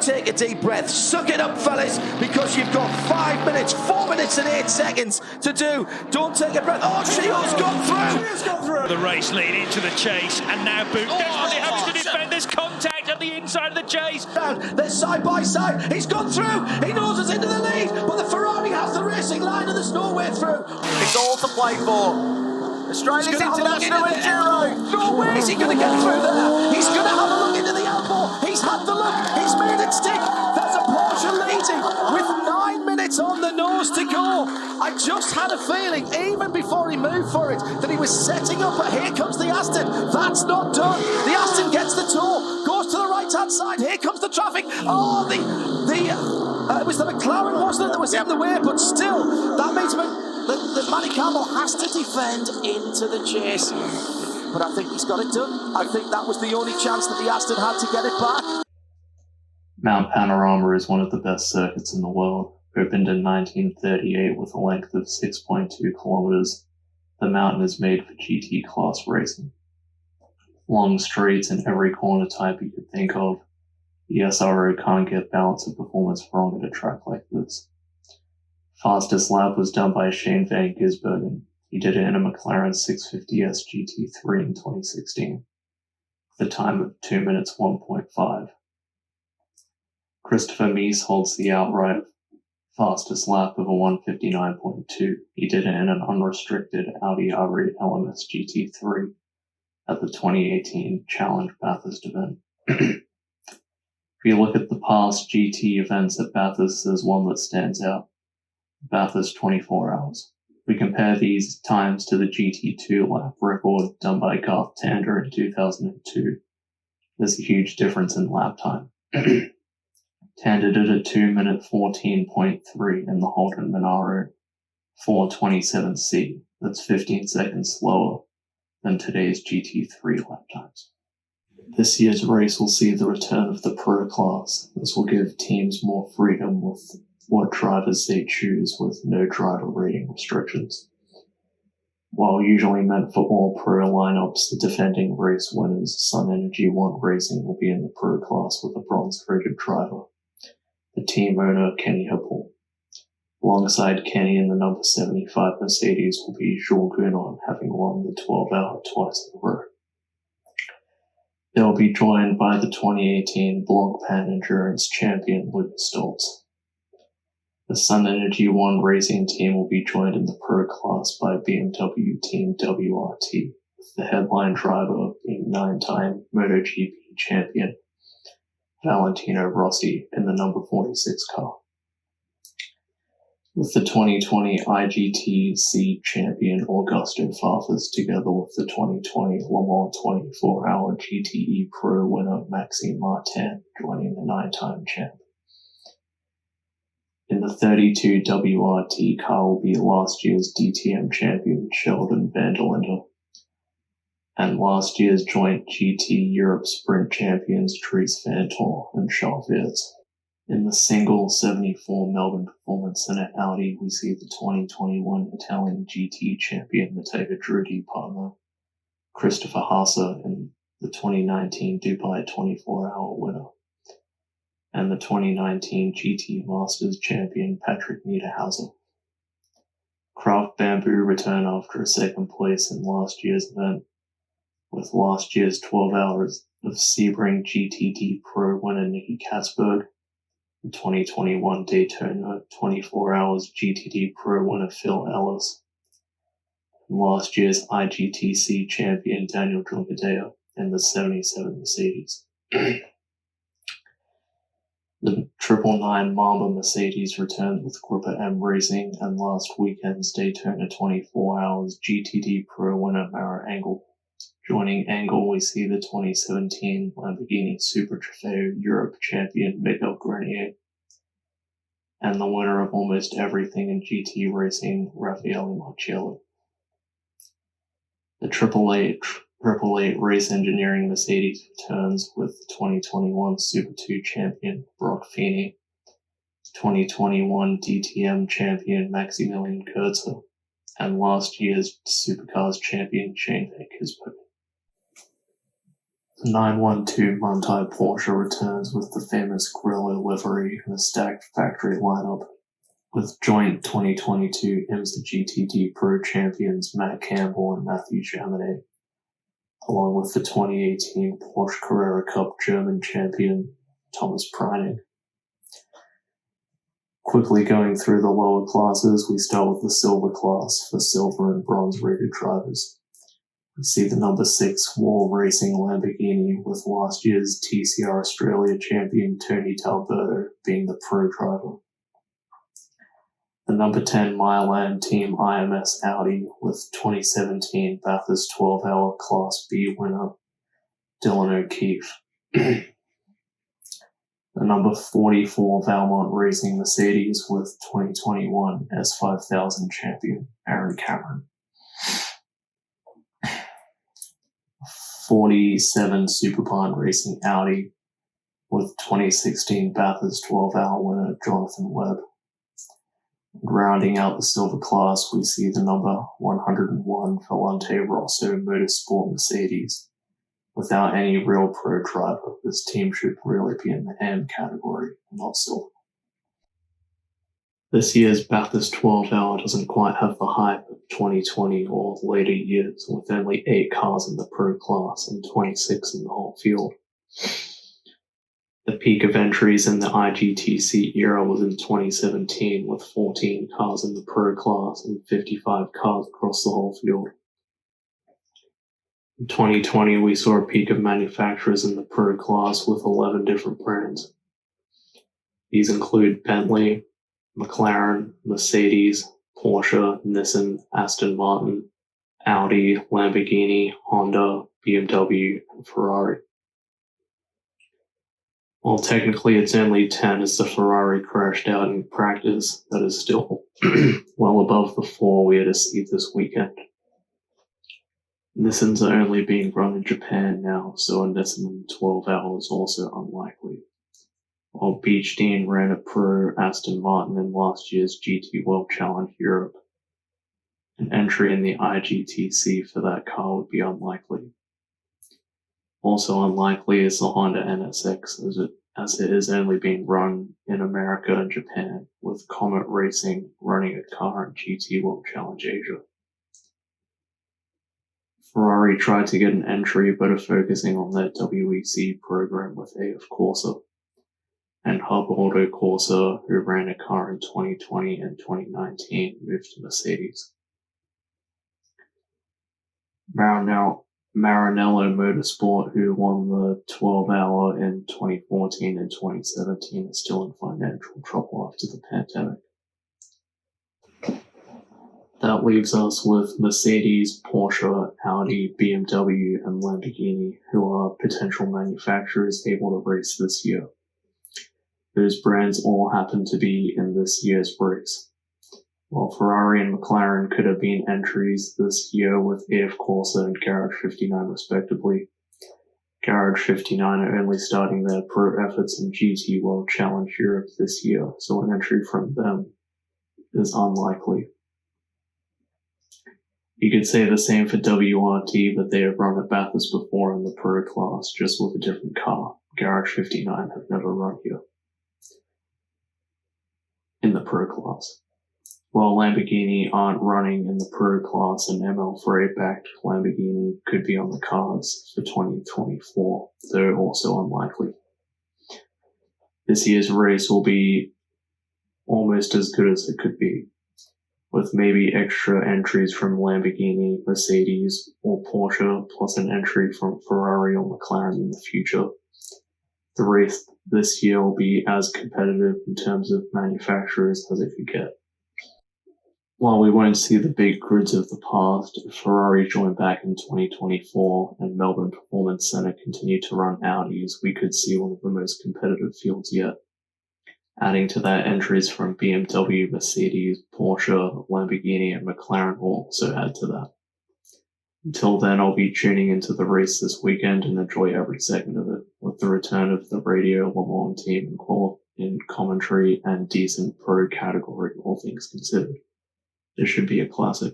take a deep breath. Suck it up, fellas, because you've got 5 minutes, 4 minutes and 8 seconds to do. Don't take a breath. Oh, Shio's gone through. Shio's gone through. The race lead into the chase, and now Boot desperately having to defend. There's contact at the inside of the chase. They're side by side. He's gone through. He knows it's into the lead, but the Ferrari has the racing line and there's no way through. It's all to play for. Australia's international enduro. No way is he going to get through there. He's going to have a look into the elbow. He's had the look. He's made it stick. There's a Porsche leading with 9 minutes on the nose to go. I just had a feeling, even before he moved for it, that he was setting up. But here comes the Aston. That's not done. The Aston gets the toe, goes to the right-hand side. Here comes the traffic. Oh, it was the McLaren, wasn't it, that was in the way, but still, that means that Manny Campbell has to defend into the chase. But I think he's got it done. I think that was the only chance that the Aston had to get it back. Mount Panorama is one of the best circuits in the world. Opened in 1938 with a length of 6.2 kilometers, the mountain is made for GT class racing. Long straights in every corner type you could think of. The SRO can't get balance of performance wrong at a track like this. Fastest lap was done by Shane van Gisbergen. He did it in a McLaren 650S GT3 in 2016, with a time of 2 minutes 1.5. Christopher Mies holds the outright fastest lap of a 159.2. He did it in an unrestricted Audi R8 LMS GT3 at the 2018 Challenge Bathurst event. If you look at the past GT events at Bathurst, there's one that stands out. Bathurst 24 hours. We compare these times to the GT2 lap record done by Garth Tander in 2002. There's a huge difference in lap time. Tander did a 2 minute 14.3 in the Holden Monaro 427C. That's 15 seconds slower than today's GT3 lap times. This year's race will see the return of the Pro class. This will give teams more freedom with what drivers they choose with no driver rating restrictions. While usually meant for all Pro lineups, the defending race winners, Sun Energy One Racing, will be in the Pro class with a bronze-rated driver, the team owner Kenny Hippel. Alongside Kenny in the number 75 Mercedes will be Jules Gounon, having won the 12-hour twice in a row. They'll be joined by the 2018 Blancpain Endurance champion Lucas Stoltz. The Sun Energy One Racing team will be joined in the Pro class by BMW Team WRT, with the headline driver being 9-time MotoGP champion Valentino Rossi in the number 46 car. With the 2020 IGTC champion Augusto Farfus together with the 2020 Le Mans 24-hour GTE Pro winner Maxime Martin joining the 9-time champ. In the 32 WRT car will be last year's DTM champion Sheldon van der Linde and last year's joint GT Europe Sprint champions Dries van Tor and Charles Weerts. In the single 74 Melbourne Performance Center Audi, we see the 2021 Italian GT champion Matteo Drudi partner Christopher Haase and the 2019 Dubai 24-hour winner, and the 2019 GT Masters champion Patrick Niederhauser. Craft Bamboo return after a second place in last year's event, with last year's 12 hours of Sebring GTD Pro winner Nicky Katzberg, the 2021 Daytona 24 hours GTD Pro winner Phil Ellis, and last year's IGTC champion Daniel Juncadella in the 77 Mercedes. The 999 Mamba Mercedes returned with Gruppa M Racing and last weekend's Daytona 24 hours GTD Pro winner Mara Engel. Joining Engel, we see the 2017 Lamborghini Super Trofeo Europe champion Miguel Grenier and the winner of almost everything in GT racing, Raffaele Marcello. The 888 Race Engineering Mercedes returns with the 2021 Super 2 champion Brock Feeney, 2021 DTM champion Maximilian Kurzer, and last year's Supercars champion Shane van Gisbergen. The 912 Manthey Porsche returns with the famous Grillo livery and a stacked factory lineup, with joint 2022 IMSA GTD Pro champions Matt Campbell and Matthew Jaminet, along with the 2018 Porsche Carrera Cup German champion Thomas Preining. Quickly going through the lower classes, we start with the silver class for silver and bronze rated drivers. We see the number 6 Wall Racing Lamborghini with last year's TCR Australia champion Tony Talberto being the pro driver. The number 10 Milan Team IMS Audi with 2017 Bathurst 12-hour Class B winner Dylan O'Keefe. The number 44 Valmont Racing Mercedes with 2021 S5000 champion Aaron Cameron. 47 Superbahn Racing Audi with 2016 Bathurst 12-hour winner Jonathan Webb. Rounding out the silver class, we see the number 101 Volante Rosso Motorsport Mercedes. Without any real pro driver, this team should really be in the AM category, not silver. This year's Bathurst 12-hour doesn't quite have the hype of 2020 or later years, with only 8 cars in the pro class and 26 in the whole field. The peak of entries in the IGTC era was in 2017, with 14 cars in the pro class and 55 cars across the whole field. In 2020, we saw a peak of manufacturers in the pro class with 11 different brands. These include Bentley, McLaren, Mercedes, Porsche, Nissan, Aston Martin, Audi, Lamborghini, Honda, BMW, and Ferrari. While technically it's only 10 as the Ferrari crashed out in practice, that is still well above the 4 we had to see this weekend. Nissans are only being run in Japan now, so a Nissan in 12 hours is also unlikely. While Beechdean ran a pro Aston Martin in last year's GT World Challenge Europe, an entry in the IGTC for that car would be unlikely. Also unlikely is the Honda NSX, as it is only being run in America and Japan, with Comet Racing running a car in GT World Challenge Asia. Ferrari tried to get an entry but are focusing on their WEC program with AF Corsa, and Hub Auto Corsa, who ran a car in 2020 and 2019, moved to Mercedes. Maranello Motorsport, who won the 12-hour in 2014 and 2017, is still in financial trouble after the pandemic. That leaves us with Mercedes, Porsche, Audi, BMW, and Lamborghini, who are potential manufacturers able to race this year. Those brands all happen to be in this year's race. While Ferrari and McLaren could have been entries this year with AF Corsa and Garage 59 respectively, Garage 59 are only starting their pro efforts in GT World Challenge Europe this year, so an entry from them is unlikely. You could say the same for WRT, but they have run at Bathurst before in the pro class, just with a different car. Garage 59 have never run here in the pro class. While Lamborghini aren't running in the pro class, an ML Frey-backed Lamborghini could be on the cards for 2024, though also unlikely. This year's race will be almost as good as it could be, with maybe extra entries from Lamborghini, Mercedes, or Porsche, plus an entry from Ferrari or McLaren in the future. The race this year will be as competitive in terms of manufacturers as it could get. While we won't see the big grids of the past, if Ferrari join back in 2024 and Melbourne Performance Centre continue to run Audis, we could see one of the most competitive fields yet. Adding to that, entries from BMW, Mercedes, Porsche, Lamborghini, and McLaren will also add to that. Until then, I'll be tuning into the race this weekend and enjoy every second of it, with the return of the Radio Le Mans team in commentary and decent pro category, all things considered. It should be a classic.